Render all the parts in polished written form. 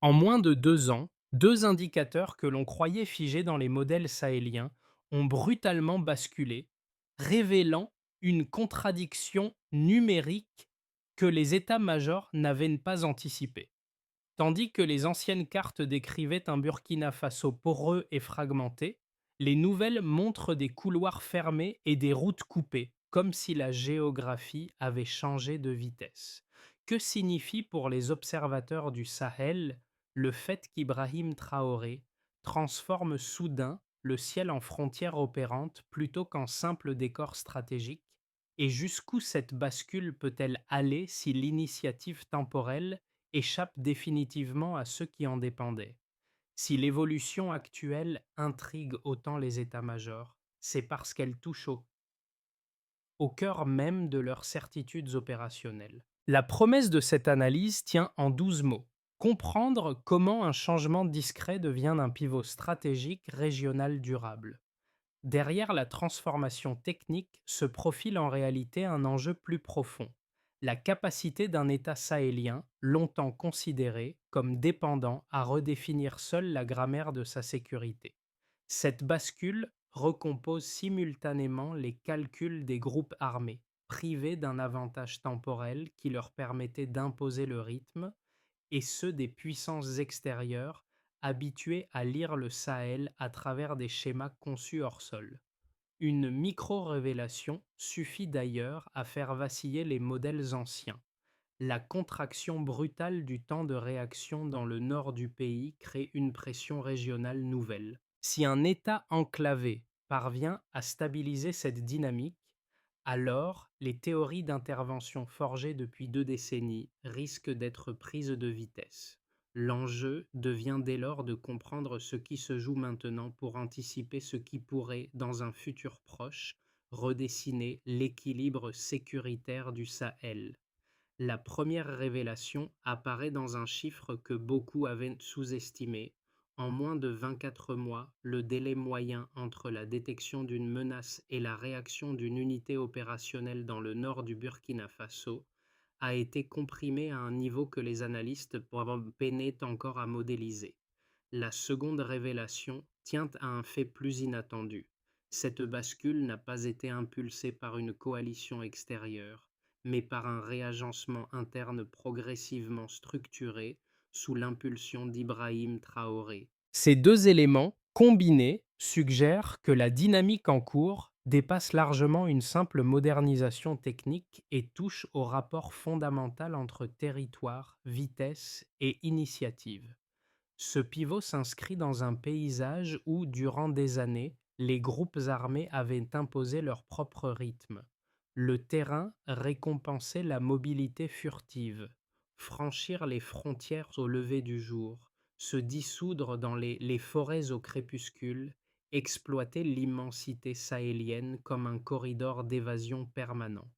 En moins de 2 ans, deux indicateurs que l'on croyait figés dans les modèles sahéliens ont brutalement basculé, révélant une contradiction numérique que les états-majors n'avaient pas anticipée. Tandis que les anciennes cartes décrivaient un Burkina Faso poreux et fragmenté, les nouvelles montrent des couloirs fermés et des routes coupées, comme si la géographie avait changé de vitesse. Que signifie pour les observateurs du Sahel le fait qu'Ibrahim Traoré transforme soudain le ciel en frontière opérante plutôt qu'en simple décor stratégique? Et jusqu'où cette bascule peut-elle aller si l'initiative temporelle échappe définitivement à ceux qui en dépendaient? Si l'évolution actuelle intrigue autant les états-majors, c'est parce qu'elle touche au cœur même de leurs certitudes opérationnelles. La promesse de cette analyse tient en 12 mots. Comprendre comment un changement discret devient un pivot stratégique régional durable. Derrière la transformation technique se profile en réalité un enjeu plus profond, la capacité d'un État sahélien, longtemps considéré comme dépendant, à redéfinir seul la grammaire de sa sécurité. Cette bascule recompose simultanément les calculs des groupes armés, privés d'un avantage temporel qui leur permettait d'imposer le rythme, et ceux des puissances extérieures habituées à lire le Sahel à travers des schémas conçus hors sol. Une micro-révélation suffit d'ailleurs à faire vaciller les modèles anciens. La contraction brutale du temps de réaction dans le nord du pays crée une pression régionale nouvelle. Si un État enclavé parvient à stabiliser cette dynamique, alors les théories d'intervention forgées depuis 2 décennies risquent d'être prises de vitesse. L'enjeu devient dès lors de comprendre ce qui se joue maintenant pour anticiper ce qui pourrait, dans un futur proche, redessiner l'équilibre sécuritaire du Sahel. La première révélation apparaît dans un chiffre que beaucoup avaient sous-estimé. En moins de 24 mois, le délai moyen entre la détection d'une menace et la réaction d'une unité opérationnelle dans le nord du Burkina Faso a été comprimé à un niveau que les analystes peinaient encore à modéliser. La seconde révélation tient à un fait plus inattendu. Cette bascule n'a pas été impulsée par une coalition extérieure, mais par un réagencement interne progressivement structuré sous l'impulsion d'Ibrahim Traoré. Ces deux éléments, combinés, suggèrent que la dynamique en cours dépasse largement une simple modernisation technique et touche au rapport fondamental entre territoire, vitesse et initiative. Ce pivot s'inscrit dans un paysage où, durant des années, les groupes armés avaient imposé leur propre rythme. Le terrain récompensait la mobilité furtive, franchir les frontières au lever du jour, se dissoudre dans les forêts au crépuscule, exploiter l'immensité sahélienne comme un corridor d'évasion permanent.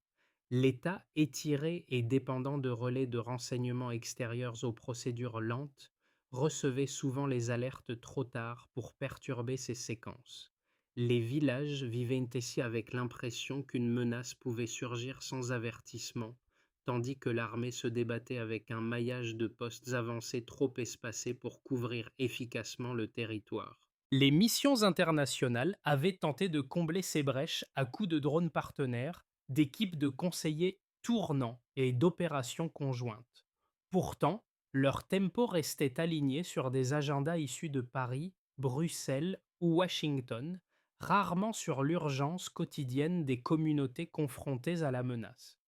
L'État étiré et dépendant de relais de renseignements extérieurs aux procédures lentes recevait souvent les alertes trop tard pour perturber ces séquences. Les villages vivaient ici avec l'impression qu'une menace pouvait surgir sans avertissement, tandis que l'armée se débattait avec un maillage de postes avancés trop espacés pour couvrir efficacement le territoire. Les missions internationales avaient tenté de combler ces brèches à coups de drones partenaires, d'équipes de conseillers tournants et d'opérations conjointes. Pourtant, leur tempo restait aligné sur des agendas issus de Paris, Bruxelles ou Washington, rarement sur l'urgence quotidienne des communautés confrontées à la menace.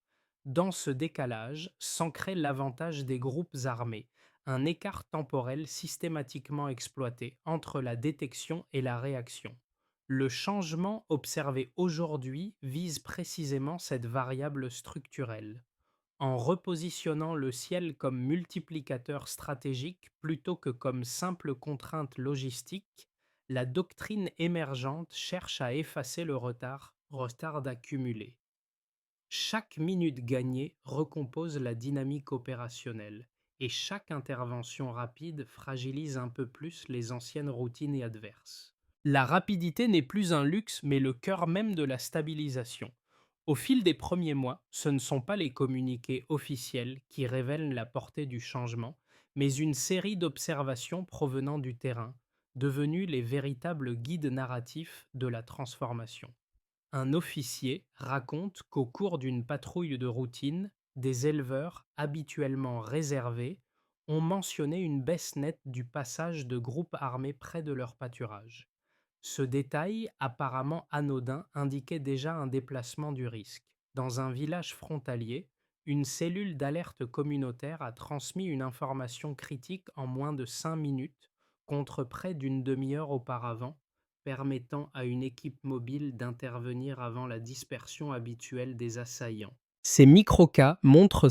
Dans ce décalage s'ancrait l'avantage des groupes armés, un écart temporel systématiquement exploité entre la détection et la réaction. Le changement observé aujourd'hui vise précisément cette variable structurelle. En repositionnant le ciel comme multiplicateur stratégique plutôt que comme simple contrainte logistique, la doctrine émergente cherche à effacer le retard accumulé. Chaque minute gagnée recompose la dynamique opérationnelle, et chaque intervention rapide fragilise un peu plus les anciennes routines et adverses. La rapidité n'est plus un luxe mais le cœur même de la stabilisation. Au fil des premiers mois, ce ne sont pas les communiqués officiels qui révèlent la portée du changement, mais une série d'observations provenant du terrain, devenus les véritables guides narratifs de la transformation. Un officier raconte qu'au cours d'une patrouille de routine, des éleveurs habituellement réservés ont mentionné une baisse nette du passage de groupes armés près de leur pâturage. Ce détail, apparemment anodin, indiquait déjà un déplacement du risque. Dans un village frontalier, une cellule d'alerte communautaire a transmis une information critique en moins de 5 minutes, contre près d'une demi-heure auparavant, permettant à une équipe mobile d'intervenir avant la dispersion habituelle des assaillants. Ces microcas montrent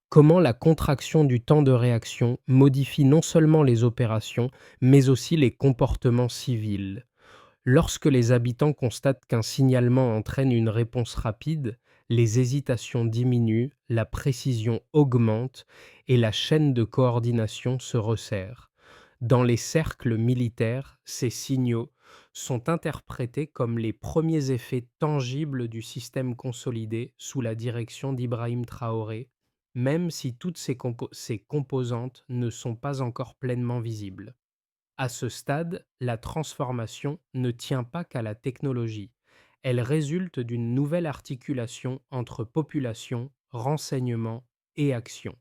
comment la contraction du temps de réaction modifie non seulement les opérations, mais aussi les comportements civils. Lorsque les habitants constatent qu'un signalement entraîne une réponse rapide, les hésitations diminuent, la précision augmente et la chaîne de coordination se resserre. Dans les cercles militaires, ces signaux sont interprétés comme les premiers effets tangibles du système consolidé sous la direction d'Ibrahim Traoré, même si toutes ces composantes ne sont pas encore pleinement visibles. À ce stade, la transformation ne tient pas qu'à la technologie. Elle résulte d'une nouvelle articulation entre population, renseignement et action.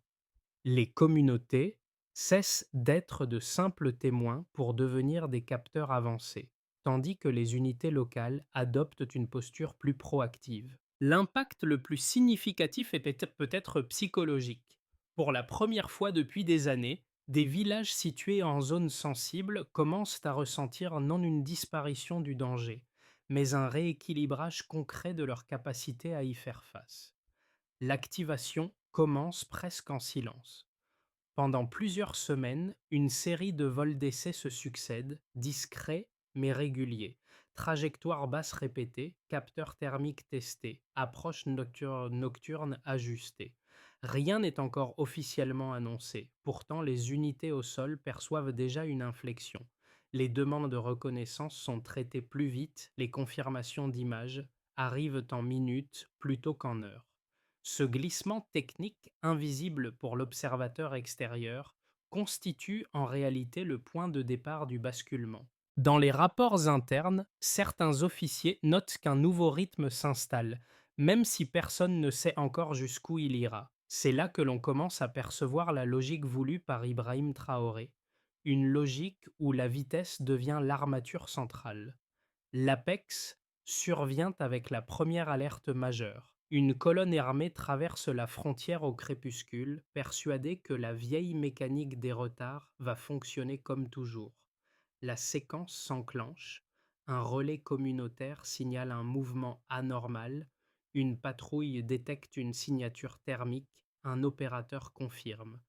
Les communautés cessent d'être de simples témoins pour devenir des capteurs avancés, tandis que les unités locales adoptent une posture plus proactive. L'impact le plus significatif est peut-être psychologique. Pour la première fois depuis des années, des villages situés en zone sensible commencent à ressentir non une disparition du danger, mais un rééquilibrage concret de leur capacité à y faire face. L'activation commence presque en silence. Pendant plusieurs semaines, une série de vols d'essai se succèdent, discrets mais réguliers. Trajectoire basse répétée, capteur thermique testé, approche nocturne ajustée. Rien n'est encore officiellement annoncé. Pourtant, les unités au sol perçoivent déjà une inflexion. Les demandes de reconnaissance sont traitées plus vite, les confirmations d'images arrivent en minutes plutôt qu'en heures. Ce glissement technique, invisible pour l'observateur extérieur, constitue en réalité le point de départ du basculement. Dans les rapports internes, certains officiers notent qu'un nouveau rythme s'installe, même si personne ne sait encore jusqu'où il ira. C'est là que l'on commence à percevoir la logique voulue par Ibrahim Traoré, une logique où la vitesse devient l'armature centrale. L'apex survient avec la première alerte majeure. Une colonne armée traverse la frontière au crépuscule, persuadée que la vieille mécanique des retards va fonctionner comme toujours. La séquence s'enclenche, un relais communautaire signale un mouvement anormal, une patrouille détecte une signature thermique, un opérateur confirme.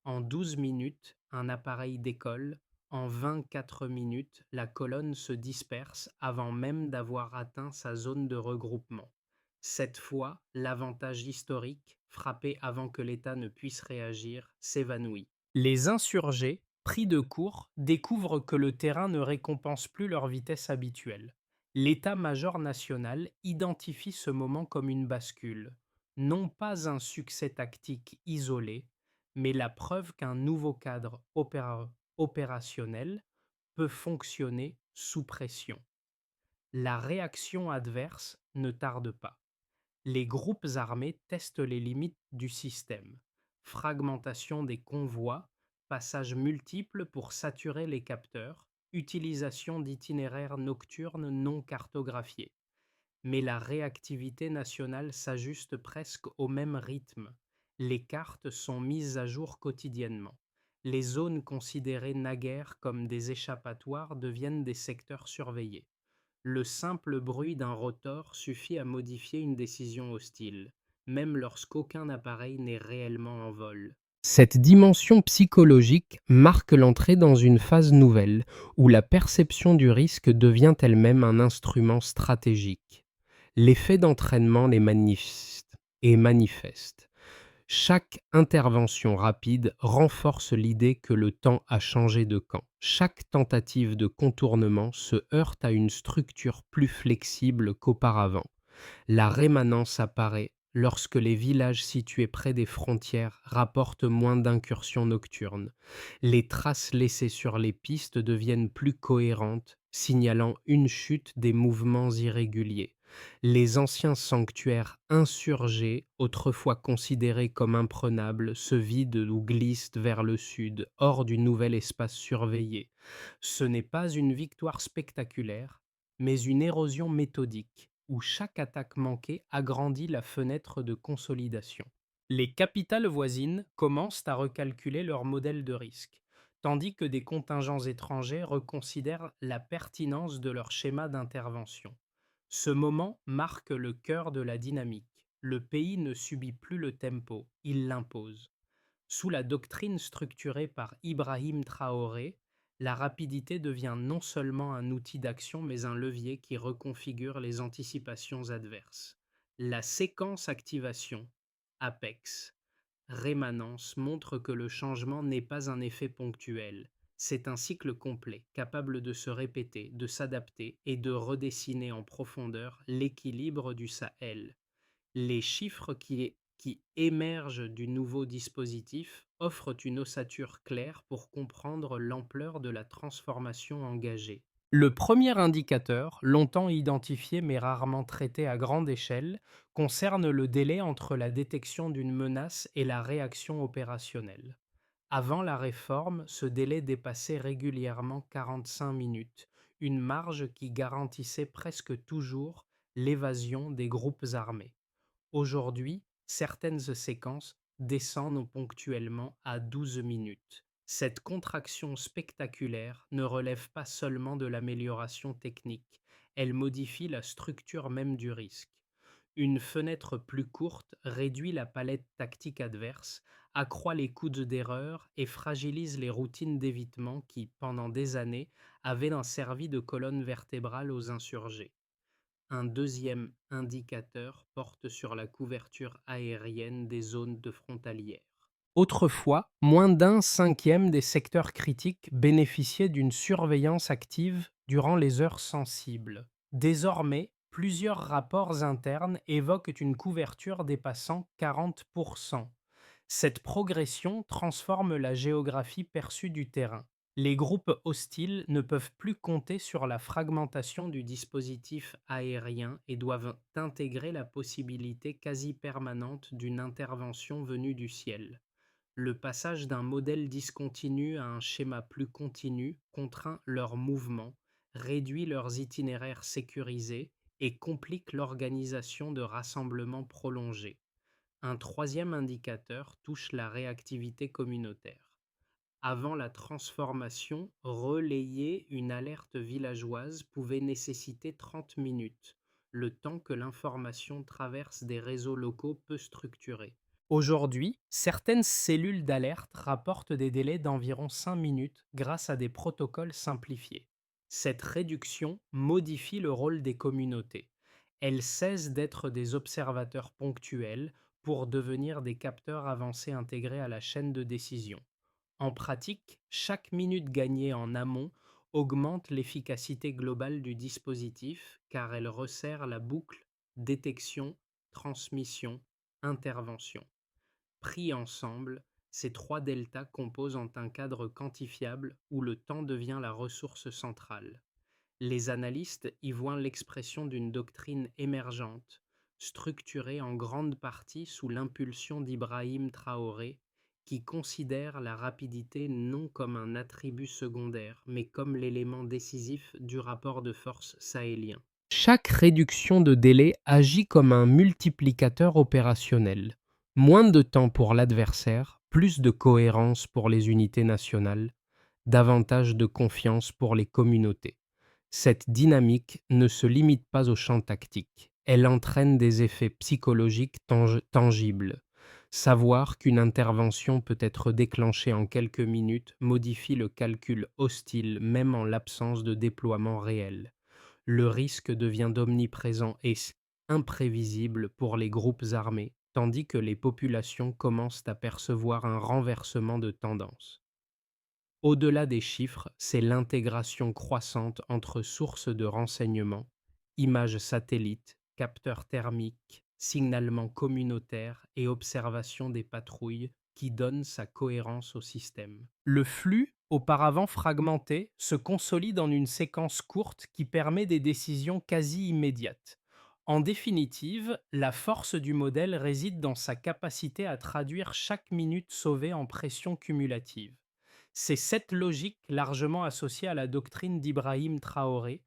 En 12 minutes, un appareil décolle, en 24 minutes, la colonne se disperse avant même d'avoir atteint sa zone de regroupement. Cette fois, l'avantage historique, frappé avant que l'État ne puisse réagir, s'évanouit. Les insurgés, pris de court, découvrent que le terrain ne récompense plus leur vitesse habituelle. L'état-major national identifie ce moment comme une bascule, non pas un succès tactique isolé, mais la preuve qu'un nouveau cadre opérationnel peut fonctionner sous pression. La réaction adverse ne tarde pas. Les groupes armés testent les limites du système. Fragmentation des convois, passages multiples pour saturer les capteurs, utilisation d'itinéraires nocturnes non cartographiés. Mais la réactivité nationale s'ajuste presque au même rythme. Les cartes sont mises à jour quotidiennement. Les zones considérées naguère comme des échappatoires deviennent des secteurs surveillés. Le simple bruit d'un rotor suffit à modifier une décision hostile, même lorsqu'aucun appareil n'est réellement en vol. Cette dimension psychologique marque l'entrée dans une phase nouvelle, où la perception du risque devient elle-même un instrument stratégique. L'effet d'entraînement est manifeste. Chaque intervention rapide renforce l'idée que le temps a changé de camp. Chaque tentative de contournement se heurte à une structure plus flexible qu'auparavant. La rémanence apparaît lorsque les villages situés près des frontières rapportent moins d'incursions nocturnes. Les traces laissées sur les pistes deviennent plus cohérentes, signalant une chute des mouvements irréguliers. Les anciens sanctuaires insurgés, autrefois considérés comme imprenables, se vident ou glissent vers le sud, hors du nouvel espace surveillé. Ce n'est pas une victoire spectaculaire, mais une érosion méthodique, où chaque attaque manquée agrandit la fenêtre de consolidation. Les capitales voisines commencent à recalculer leur modèle de risque, tandis que des contingents étrangers reconsidèrent la pertinence de leur schéma d'intervention. Ce moment marque le cœur de la dynamique. Le pays ne subit plus le tempo, il l'impose. Sous la doctrine structurée par Ibrahim Traoré, la rapidité devient non seulement un outil d'action mais un levier qui reconfigure les anticipations adverses. La séquence activation, APEX, rémanence montre que le changement n'est pas un effet ponctuel. C'est un cycle complet, capable de se répéter, de s'adapter et de redessiner en profondeur l'équilibre du Sahel. Les chiffres qui émergent du nouveau dispositif offrent une ossature claire pour comprendre l'ampleur de la transformation engagée. Le premier indicateur, longtemps identifié mais rarement traité à grande échelle, concerne le délai entre la détection d'une menace et la réaction opérationnelle. Avant la réforme, ce délai dépassait régulièrement 45 minutes, une marge qui garantissait presque toujours l'évasion des groupes armés. Aujourd'hui, certaines séquences descendent ponctuellement à 12 minutes. Cette contraction spectaculaire ne relève pas seulement de l'amélioration technique, elle modifie la structure même du risque. Une fenêtre plus courte réduit la palette tactique adverse, accroît les coûts d'erreur et fragilise les routines d'évitement qui, pendant des années, avaient servi de colonne vertébrale aux insurgés. Un deuxième indicateur porte sur la couverture aérienne des zones de frontalières. Autrefois, moins d'un cinquième des secteurs critiques bénéficiaient d'une surveillance active durant les heures sensibles. Désormais, plusieurs rapports internes évoquent une couverture dépassant 40%. Cette progression transforme la géographie perçue du terrain. Les groupes hostiles ne peuvent plus compter sur la fragmentation du dispositif aérien et doivent intégrer la possibilité quasi permanente d'une intervention venue du ciel. Le passage d'un modèle discontinu à un schéma plus continu contraint leurs mouvements, réduit leurs itinéraires sécurisés et complique l'organisation de rassemblements prolongés. Un troisième indicateur touche la réactivité communautaire. Avant la transformation, relayer une alerte villageoise pouvait nécessiter 30 minutes, le temps que l'information traverse des réseaux locaux peu structurés. Aujourd'hui, certaines cellules d'alerte rapportent des délais d'environ 5 minutes grâce à des protocoles simplifiés. Cette réduction modifie le rôle des communautés. Elles cessent d'être des observateurs ponctuels pour devenir des capteurs avancés intégrés à la chaîne de décision. En pratique, chaque minute gagnée en amont augmente l'efficacité globale du dispositif car elle resserre la boucle détection, transmission, intervention. Pris ensemble, ces trois deltas composent un cadre quantifiable où le temps devient la ressource centrale. Les analystes y voient l'expression d'une doctrine émergente, structurée en grande partie sous l'impulsion d'Ibrahim Traoré, qui considère la rapidité non comme un attribut secondaire, mais comme l'élément décisif du rapport de force sahélien. Chaque réduction de délai agit comme un multiplicateur opérationnel. Moins de temps pour l'adversaire, plus de cohérence pour les unités nationales, davantage de confiance pour les communautés. Cette dynamique ne se limite pas au champ tactique, elle entraîne des effets psychologiques tangibles. Savoir qu'une intervention peut être déclenchée en quelques minutes modifie le calcul hostile même en l'absence de déploiement réel. Le risque devient omniprésent et imprévisible pour les groupes armés, tandis que les populations commencent à percevoir un renversement de tendance. Au-delà des chiffres, c'est l'intégration croissante entre sources de renseignements, images satellites, capteurs thermiques, signalement communautaire et observation des patrouilles qui donnent sa cohérence au système. Le flux, auparavant fragmenté, se consolide en une séquence courte qui permet des décisions quasi immédiates. En définitive, la force du modèle réside dans sa capacité à traduire chaque minute sauvée en pression cumulative. C'est cette logique, largement associée à la doctrine d'Ibrahim Traoré,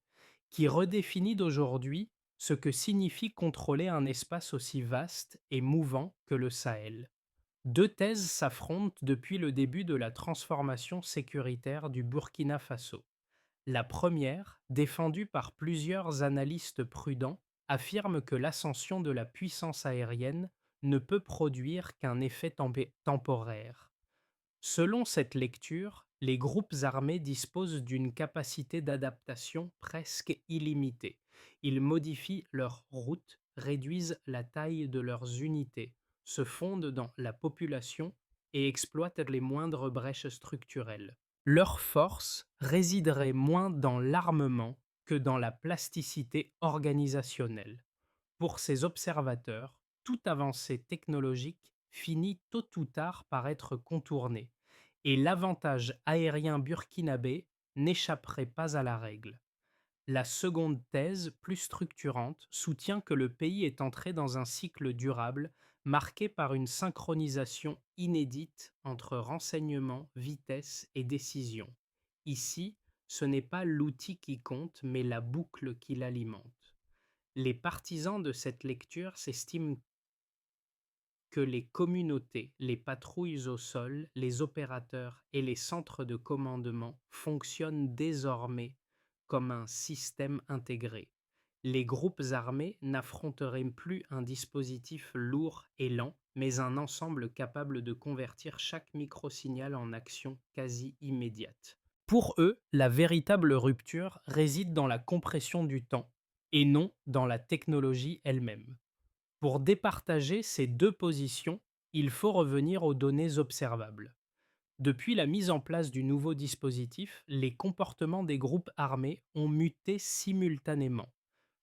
qui redéfinit d'aujourd'hui ce que signifie contrôler un espace aussi vaste et mouvant que le Sahel. Deux thèses s'affrontent depuis le début de la transformation sécuritaire du Burkina Faso. La première, défendue par plusieurs analystes prudents, affirme que l'ascension de la puissance aérienne ne peut produire qu'un effet temporaire. Selon cette lecture, les groupes armés disposent d'une capacité d'adaptation presque illimitée. Ils modifient leurs routes, réduisent la taille de leurs unités, se fondent dans la population et exploitent les moindres brèches structurelles. Leur force résiderait moins dans l'armement que dans la plasticité organisationnelle. Pour ces observateurs, toute avancée technologique finit tôt ou tard par être contournée, et l'avantage aérien burkinabé n'échapperait pas à la règle. La seconde thèse, plus structurante, soutient que le pays est entré dans un cycle durable marqué par une synchronisation inédite entre renseignement, vitesse et décision. Ici, ce n'est pas l'outil qui compte, mais la boucle qui l'alimente. Les partisans de cette lecture s'estiment que les communautés, les patrouilles au sol, les opérateurs et les centres de commandement fonctionnent désormais comme un système intégré. Les groupes armés n'affronteraient plus un dispositif lourd et lent, mais un ensemble capable de convertir chaque microsignal en action quasi immédiate. Pour eux, la véritable rupture réside dans la compression du temps et non dans la technologie elle-même. Pour départager ces deux positions, il faut revenir aux données observables. Depuis la mise en place du nouveau dispositif, les comportements des groupes armés ont muté simultanément.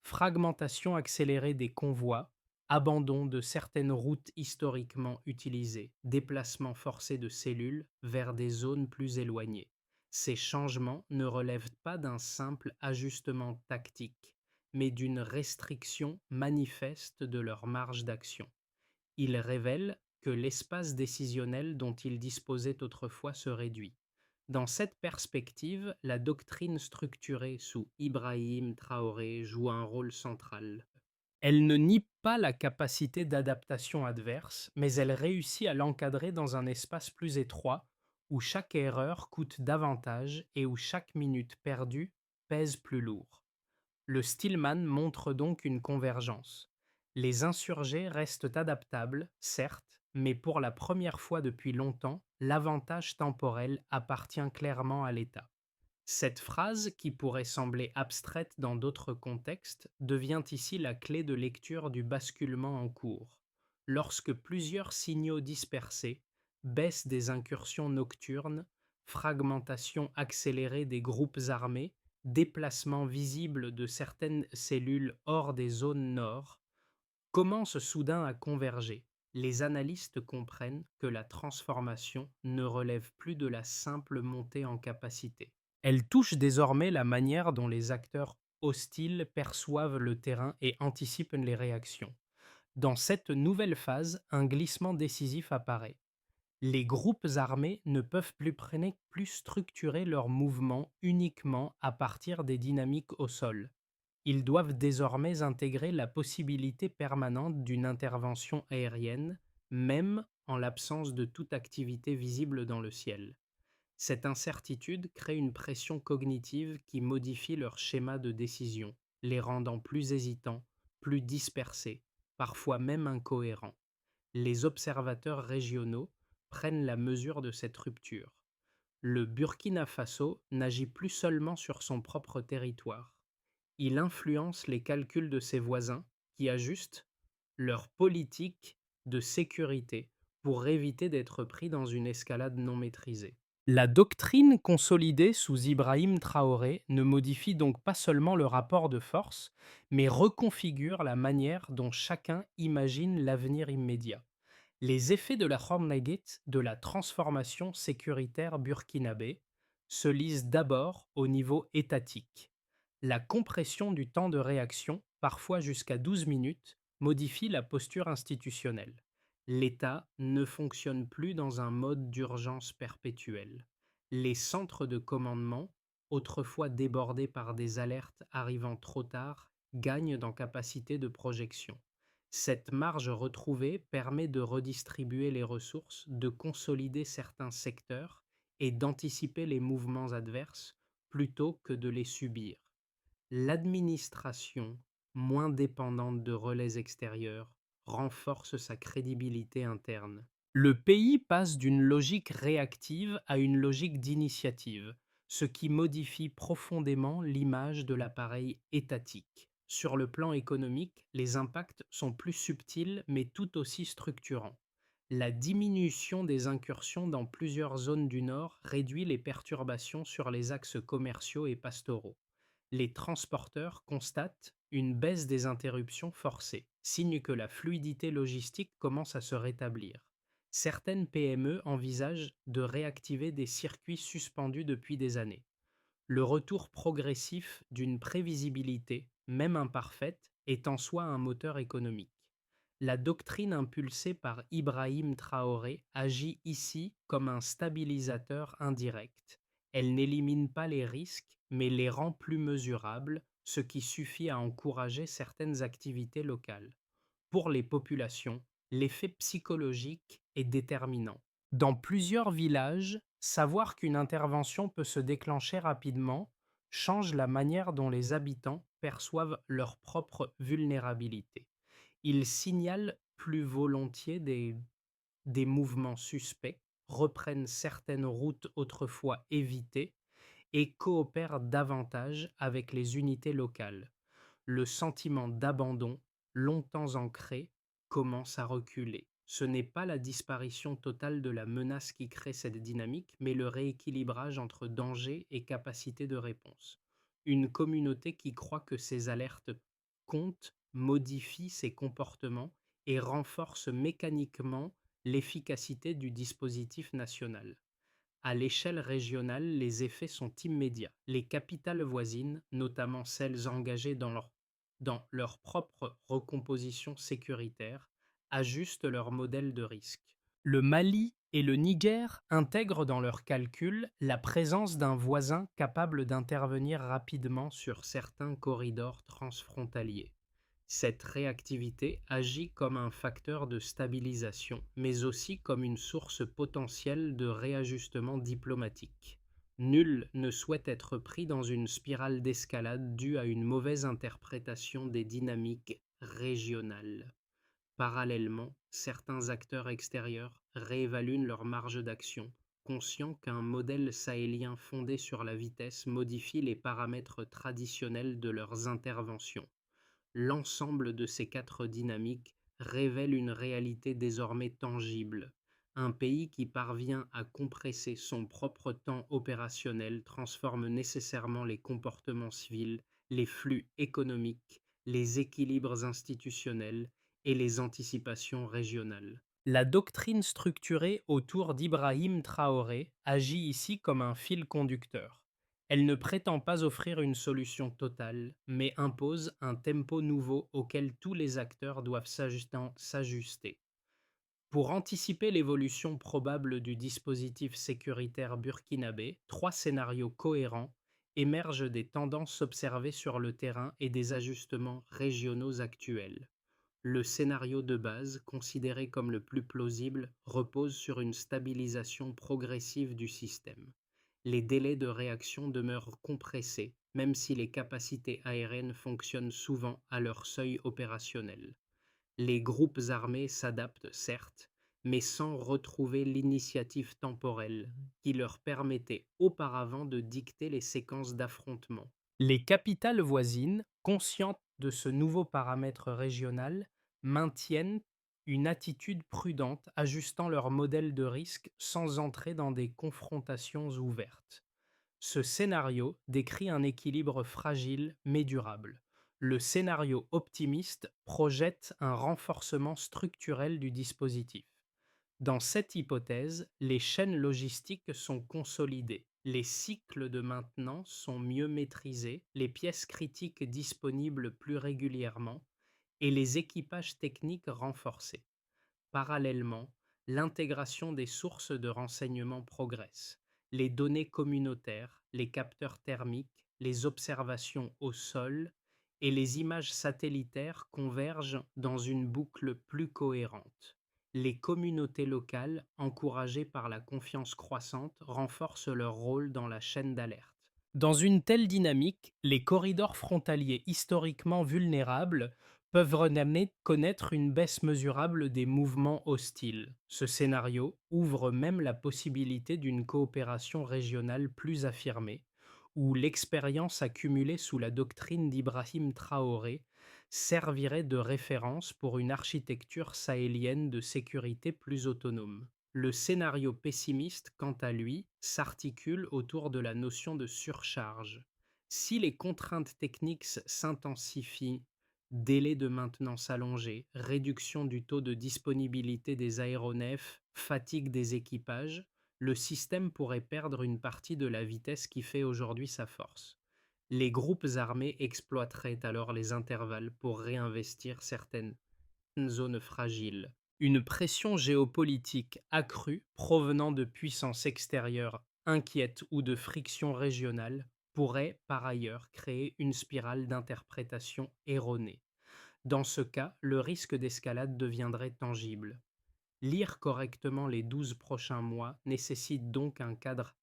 Fragmentation accélérée des convois, abandon de certaines routes historiquement utilisées, déplacement forcé de cellules vers des zones plus éloignées. Ces changements ne relèvent pas d'un simple ajustement tactique, mais d'une restriction manifeste de leur marge d'action. Ils révèlent que l'espace décisionnel dont ils disposaient autrefois se réduit. Dans cette perspective, la doctrine structurée sous Ibrahim Traoré joue un rôle central. Elle ne nie pas la capacité d'adaptation adverse, mais elle réussit à l'encadrer dans un espace plus étroit, où chaque erreur coûte davantage et où chaque minute perdue pèse plus lourd. Le Stillman montre donc une convergence. Les insurgés restent adaptables, certes, mais pour la première fois depuis longtemps, l'avantage temporel appartient clairement à l'État. Cette phrase, qui pourrait sembler abstraite dans d'autres contextes, devient ici la clé de lecture du basculement en cours. Lorsque plusieurs signaux dispersés, baisse des incursions nocturnes, fragmentation accélérée des groupes armés, déplacement visible de certaines cellules hors des zones nord, commencent soudain à converger. Les analystes comprennent que la transformation ne relève plus de la simple montée en capacité. Elle touche désormais la manière dont les acteurs hostiles perçoivent le terrain et anticipent les réactions. Dans cette nouvelle phase, un glissement décisif apparaît. Les groupes armés ne peuvent plus structurer leurs mouvements uniquement à partir des dynamiques au sol. Ils doivent désormais intégrer la possibilité permanente d'une intervention aérienne, même en l'absence de toute activité visible dans le ciel. Cette incertitude crée une pression cognitive qui modifie leur schéma de décision, les rendant plus hésitants, plus dispersés, parfois même incohérents. Les observateurs régionaux prennent la mesure de cette rupture. Le Burkina Faso n'agit plus seulement sur son propre territoire. Il influence les calculs de ses voisins qui ajustent leur politique de sécurité pour éviter d'être pris dans une escalade non maîtrisée. La doctrine consolidée sous Ibrahim Traoré ne modifie donc pas seulement le rapport de force, mais reconfigure la manière dont chacun imagine l'avenir immédiat. Les effets de la Hornagate, de la transformation sécuritaire burkinabé, se lisent d'abord au niveau étatique. La compression du temps de réaction, parfois jusqu'à 12 minutes, modifie la posture institutionnelle. L'État ne fonctionne plus dans un mode d'urgence perpétuel. Les centres de commandement, autrefois débordés par des alertes arrivant trop tard, gagnent en capacité de projection. Cette marge retrouvée permet de redistribuer les ressources, de consolider certains secteurs et d'anticiper les mouvements adverses plutôt que de les subir. L'administration, moins dépendante de relais extérieurs, renforce sa crédibilité interne. Le pays passe d'une logique réactive à une logique d'initiative, ce qui modifie profondément l'image de l'appareil étatique. Sur le plan économique, les impacts sont plus subtils mais tout aussi structurants. La diminution des incursions dans plusieurs zones du Nord réduit les perturbations sur les axes commerciaux et pastoraux. Les transporteurs constatent une baisse des interruptions forcées, signe que la fluidité logistique commence à se rétablir. Certaines PME envisagent de réactiver des circuits suspendus depuis des années. Le retour progressif d'une prévisibilité, même imparfaite, est en soi un moteur économique. La doctrine impulsée par Ibrahim Traoré agit ici comme un stabilisateur indirect. Elle n'élimine pas les risques, mais les rend plus mesurables, ce qui suffit à encourager certaines activités locales. Pour les populations, l'effet psychologique est déterminant. Dans plusieurs villages, savoir qu'une intervention peut se déclencher rapidement change la manière dont les habitants perçoivent leur propre vulnérabilité. Ils signalent plus volontiers des mouvements suspects, reprennent certaines routes autrefois évitées et coopèrent davantage avec les unités locales. Le sentiment d'abandon, longtemps ancré, commence à reculer. Ce n'est pas la disparition totale de la menace qui crée cette dynamique, mais le rééquilibrage entre danger et capacité de réponse. Une communauté qui croit que ses alertes comptent modifie ses comportements et renforce mécaniquement l'efficacité du dispositif national. À l'échelle régionale, les effets sont immédiats. Les capitales voisines, notamment celles engagées dans leur propre recomposition sécuritaire, ajustent leur modèle de risque. Le Mali et le Niger intègrent dans leurs calculs la présence d'un voisin capable d'intervenir rapidement sur certains corridors transfrontaliers. Cette réactivité agit comme un facteur de stabilisation, mais aussi comme une source potentielle de réajustement diplomatique. Nul ne souhaite être pris dans une spirale d'escalade due à une mauvaise interprétation des dynamiques régionales. Parallèlement, certains acteurs extérieurs réévaluent leur marge d'action, conscients qu'un modèle sahélien fondé sur la vitesse modifie les paramètres traditionnels de leurs interventions. L'ensemble de ces quatre dynamiques révèle une réalité désormais tangible. Un pays qui parvient à compresser son propre temps opérationnel transforme nécessairement les comportements civils, les flux économiques, les équilibres institutionnels et les anticipations régionales. La doctrine structurée autour d'Ibrahim Traoré agit ici comme un fil conducteur. Elle ne prétend pas offrir une solution totale, mais impose un tempo nouveau auquel tous les acteurs doivent s'ajuster. Pour anticiper l'évolution probable du dispositif sécuritaire burkinabé, trois scénarios cohérents émergent des tendances observées sur le terrain et des ajustements régionaux actuels. Le scénario de base, considéré comme le plus plausible, repose sur une stabilisation progressive du système. Les délais de réaction demeurent compressés, même si les capacités aériennes fonctionnent souvent à leur seuil opérationnel. Les groupes armés s'adaptent certes, mais sans retrouver l'initiative temporelle qui leur permettait auparavant de dicter les séquences d'affrontement. Les capitales voisines, conscientes de ce nouveau paramètre régional, maintiennent une attitude prudente, ajustant leur modèle de risque sans entrer dans des confrontations ouvertes. Ce scénario décrit un équilibre fragile mais durable. Le scénario optimiste projette un renforcement structurel du dispositif. Dans cette hypothèse, les chaînes logistiques sont consolidées, les cycles de maintenance sont mieux maîtrisés, les pièces critiques disponibles plus régulièrement et les équipages techniques renforcés. Parallèlement, l'intégration des sources de renseignement progresse. Les données communautaires, les capteurs thermiques, les observations au sol et les images satellitaires convergent dans une boucle plus cohérente. Les communautés locales, encouragées par la confiance croissante, renforcent leur rôle dans la chaîne d'alerte. Dans une telle dynamique, les corridors frontaliers historiquement vulnérables peuvent redamner connaître une baisse mesurable des mouvements hostiles. Ce scénario ouvre même la possibilité d'une coopération régionale plus affirmée, où l'expérience accumulée sous la doctrine d'Ibrahim Traoré servirait de référence pour une architecture sahélienne de sécurité plus autonome. Le scénario pessimiste, quant à lui, s'articule autour de la notion de surcharge. Si les contraintes techniques s'intensifient, délai de maintenance allongé, réduction du taux de disponibilité des aéronefs, fatigue des équipages, le système pourrait perdre une partie de la vitesse qui fait aujourd'hui sa force. Les groupes armés exploiteraient alors les intervalles pour réinvestir certaines zones fragiles. Une pression géopolitique accrue provenant de puissances extérieures inquiètes ou de frictions régionales pourrait par ailleurs créer une spirale d'interprétation erronée. Dans ce cas, le risque d'escalade deviendrait tangible. Lire correctement les 12 prochains mois nécessite donc un cadre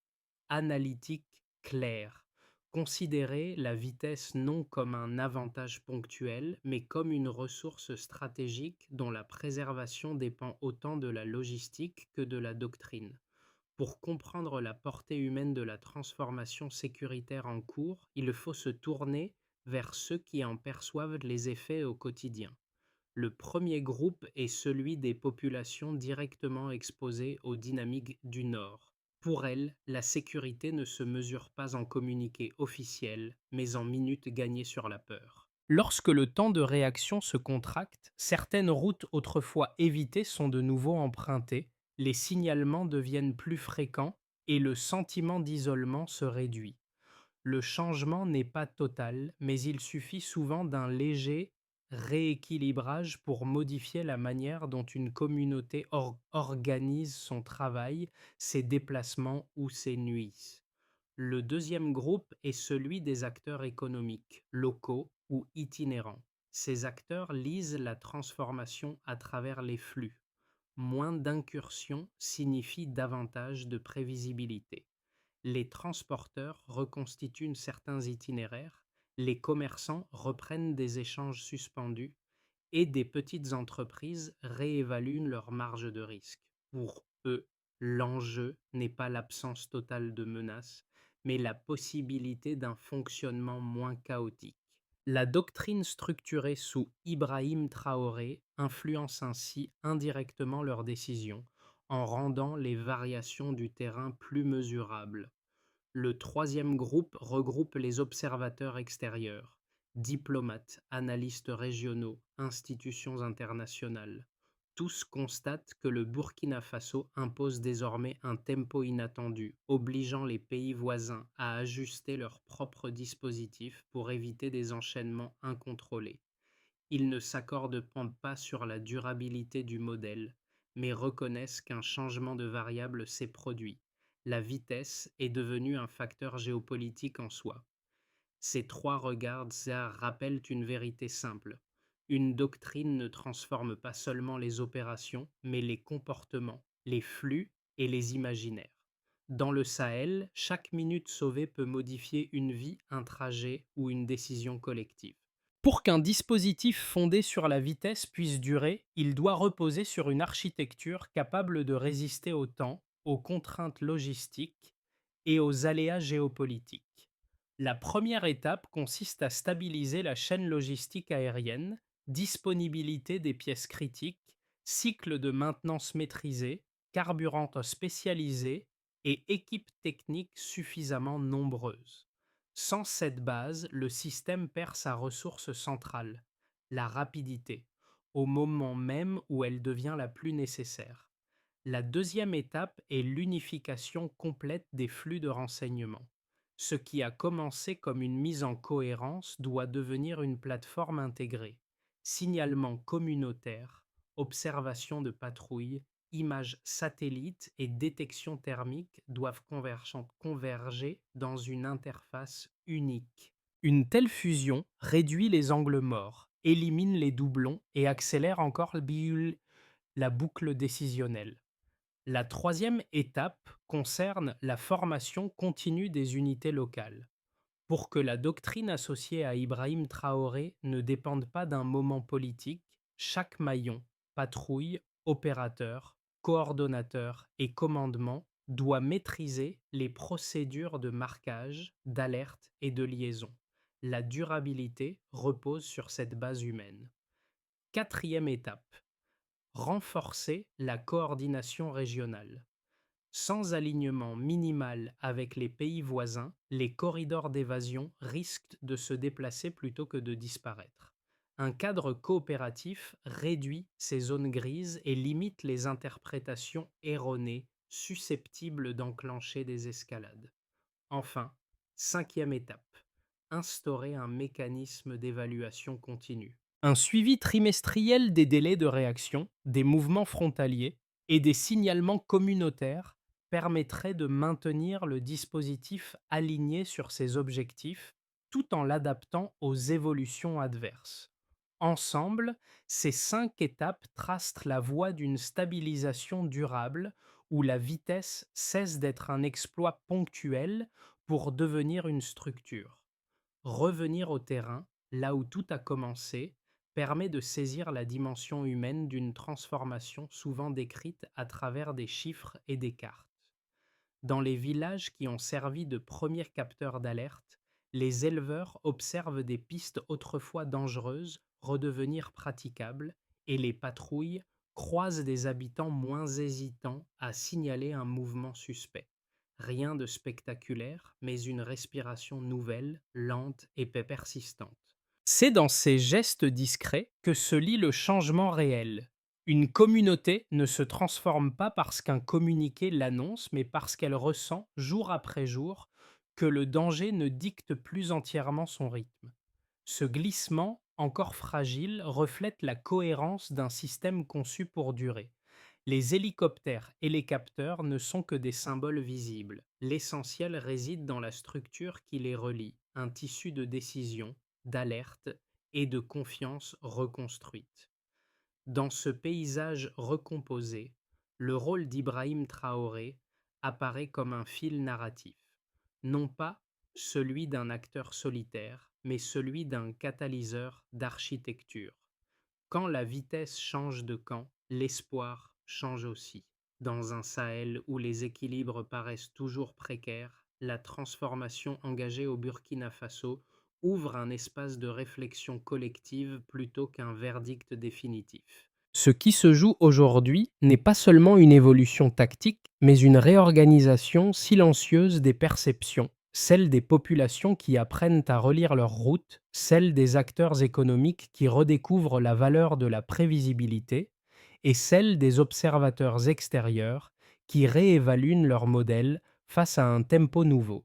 analytique clair. Considérer la vitesse non comme un avantage ponctuel, mais comme une ressource stratégique dont la préservation dépend autant de la logistique que de la doctrine. Pour comprendre la portée humaine de la transformation sécuritaire en cours, il faut se tourner vers ceux qui en perçoivent les effets au quotidien. Le premier groupe est celui des populations directement exposées aux dynamiques du Nord. Pour elles, la sécurité ne se mesure pas en communiqués officiels, mais en minutes gagnées sur la peur. Lorsque le temps de réaction se contracte, certaines routes autrefois évitées sont de nouveau empruntées, les signalements deviennent plus fréquents et le sentiment d'isolement se réduit. Le changement n'est pas total, mais il suffit souvent d'un léger rééquilibrage pour modifier la manière dont une communauté organise son travail, ses déplacements ou ses nuits. Le deuxième groupe est celui des acteurs économiques, locaux ou itinérants. Ces acteurs lisent la transformation à travers les flux. Moins d'incursions signifie davantage de prévisibilité. Les transporteurs reconstituent certains itinéraires, les commerçants reprennent des échanges suspendus et des petites entreprises réévaluent leurs marges de risque. Pour eux, l'enjeu n'est pas l'absence totale de menaces, mais la possibilité d'un fonctionnement moins chaotique. La doctrine structurée sous Ibrahim Traoré influence ainsi indirectement leurs décisions, en rendant les variations du terrain plus mesurables. Le troisième groupe regroupe les observateurs extérieurs, diplomates, analystes régionaux, institutions internationales. Tous constatent que le Burkina Faso impose désormais un tempo inattendu, obligeant les pays voisins à ajuster leurs propres dispositifs pour éviter des enchaînements incontrôlés. Ils ne s'accordent pas sur la durabilité du modèle, mais reconnaissent qu'un changement de variable s'est produit. La vitesse est devenue un facteur géopolitique en soi. Ces trois regards rappellent une vérité simple. Une doctrine ne transforme pas seulement les opérations, mais les comportements, les flux et les imaginaires. Dans le Sahel, chaque minute sauvée peut modifier une vie, un trajet ou une décision collective. Pour qu'un dispositif fondé sur la vitesse puisse durer, il doit reposer sur une architecture capable de résister au temps, aux contraintes logistiques et aux aléas géopolitiques. La première étape consiste à stabiliser la chaîne logistique aérienne, disponibilité des pièces critiques, cycle de maintenance maîtrisé, carburant spécialisé et équipes techniques suffisamment nombreuses. Sans cette base, le système perd sa ressource centrale, la rapidité, au moment même où elle devient la plus nécessaire. La deuxième étape est l'unification complète des flux de renseignements. Ce qui a commencé comme une mise en cohérence doit devenir une plateforme intégrée. Signalement communautaire, observation de patrouilles, images satellites et détection thermique doivent converger dans une interface unique. Une telle fusion réduit les angles morts, élimine les doublons et accélère encore la boucle décisionnelle. La troisième étape concerne la formation continue des unités locales. Pour que la doctrine associée à Ibrahim Traoré ne dépende pas d'un moment politique, chaque maillon, patrouille, opérateur, coordonnateur et commandement doit maîtriser les procédures de marquage, d'alerte et de liaison. La durabilité repose sur cette base humaine. Quatrième étape, renforcer la coordination régionale. Sans alignement minimal avec les pays voisins, les corridors d'évasion risquent de se déplacer plutôt que de disparaître. Un cadre coopératif réduit ces zones grises et limite les interprétations erronées susceptibles d'enclencher des escalades. Enfin, cinquième étape, instaurer un mécanisme d'évaluation continue. Un suivi trimestriel des délais de réaction, des mouvements frontaliers et des signalements communautaires permettrait de maintenir le dispositif aligné sur ses objectifs tout en l'adaptant aux évolutions adverses. Ensemble, ces 5 étapes tracent la voie d'une stabilisation durable où la vitesse cesse d'être un exploit ponctuel pour devenir une structure. Revenir au terrain, là où tout a commencé, permet de saisir la dimension humaine d'une transformation souvent décrite à travers des chiffres et des cartes. Dans les villages qui ont servi de premiers capteurs d'alerte, les éleveurs observent des pistes autrefois dangereuses redevenir praticables et les patrouilles croisent des habitants moins hésitants à signaler un mouvement suspect. Rien de spectaculaire, mais une respiration nouvelle, lente et persistante. C'est dans ces gestes discrets que se lit le changement réel. Une communauté ne se transforme pas parce qu'un communiqué l'annonce, mais parce qu'elle ressent, jour après jour, que le danger ne dicte plus entièrement son rythme. Ce glissement, encore fragile, reflète la cohérence d'un système conçu pour durer. Les hélicoptères et les capteurs ne sont que des symboles visibles. L'essentiel réside dans la structure qui les relie, un tissu de décision, d'alerte et de confiance reconstruite. Dans ce paysage recomposé, le rôle d'Ibrahim Traoré apparaît comme un fil narratif, non pas celui d'un acteur solitaire, mais celui d'un catalyseur d'architecture. Quand la vitesse change de camp, l'espoir change aussi. Dans un Sahel où les équilibres paraissent toujours précaires, la transformation engagée au Burkina Faso ouvre un espace de réflexion collective plutôt qu'un verdict définitif. Ce qui se joue aujourd'hui n'est pas seulement une évolution tactique, mais une réorganisation silencieuse des perceptions, celle des populations qui apprennent à relire leurs routes, celle des acteurs économiques qui redécouvrent la valeur de la prévisibilité, et celle des observateurs extérieurs qui réévaluent leur modèle face à un tempo nouveau.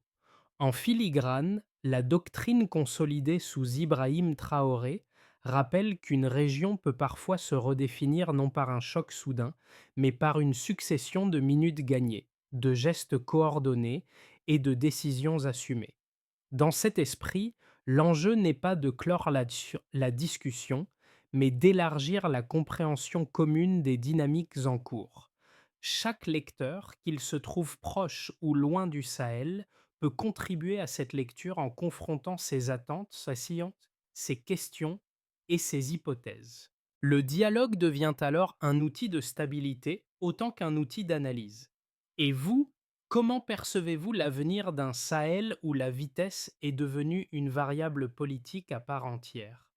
En filigrane, la doctrine consolidée sous Ibrahim Traoré rappelle qu'une région peut parfois se redéfinir non par un choc soudain, mais par une succession de minutes gagnées, de gestes coordonnés et de décisions assumées. Dans cet esprit, l'enjeu n'est pas de clore la discussion, mais d'élargir la compréhension commune des dynamiques en cours. Chaque lecteur, qu'il se trouve proche ou loin du Sahel, peut contribuer à cette lecture en confrontant ses attentes, sa science, ses questions et ses hypothèses. Le dialogue devient alors un outil de stabilité autant qu'un outil d'analyse. Et vous, comment percevez-vous l'avenir d'un Sahel où la vitesse est devenue une variable politique à part entière?